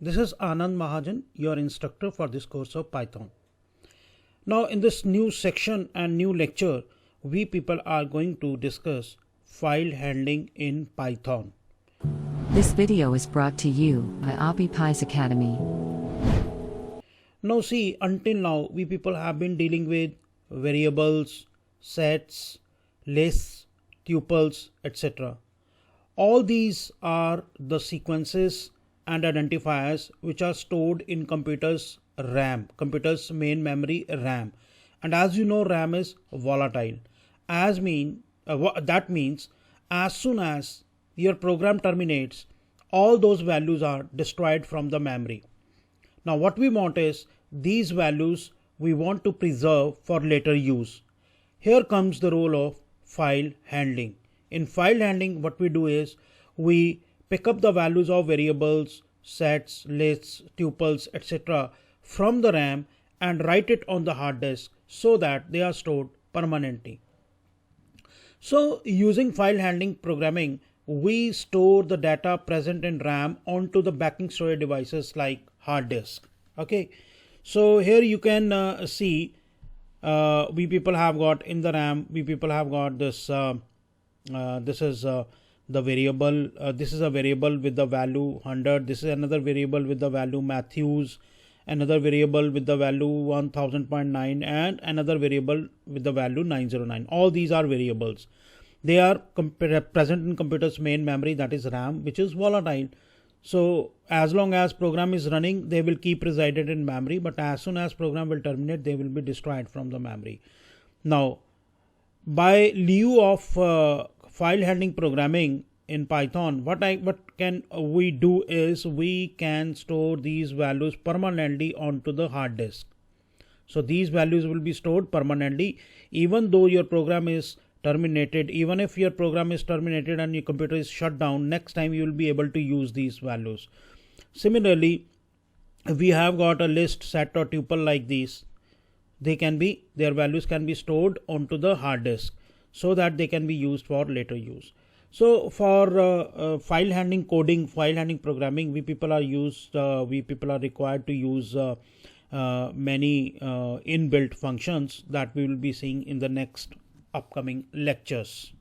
This is Anand Mahajan, your instructor for this course of Python. Now in this new section and new lecture, we people are going to discuss file handling in Python. This video is brought to you by Appy Pie Academy. Now see, until now we people have been dealing with variables, sets, lists, tuples, etc. All these are the sequences and identifiers which are stored in computer's RAM, computer's main memory RAM. And as you know, RAM is volatile. That means as soon as your program terminates, all those values are destroyed from the memory. Now what we want is these values we want to preserve for later use. Here comes the role of file handling. In file handling, what we do is we pick up the values of variables, sets, lists, tuples, etc. from the RAM and write it on the hard disk so that they are stored permanently. So using file handling programming, we store the data present in RAM onto the backing storage devices like hard disk. Okay, so here you can see we people have got in the RAM, we people have got this this is the variable, this is a variable with the value 100, this is another variable with the value Matthews, another variable with the value 1000.9 and another variable with the value 909. All these are variables. They are present in computer's main memory, that is RAM, which is volatile. So as long as program is running, they will keep resided in memory, but as soon as program will terminate, they will be destroyed from the memory. Now by lieu of file handling programming in Python, what can we do is we can store these values permanently onto the hard disk. So these values will be stored permanently even though your program is terminated. Even if your program is terminated and your computer is shut down, next time you will be able to use these values. Similarly, we have got a list, set or tuple like these. Their values can be stored onto the hard disk so that they can be used for later use. So for file handling coding, file handling programming, we people are required to use many inbuilt functions that we will be seeing in the next upcoming lectures.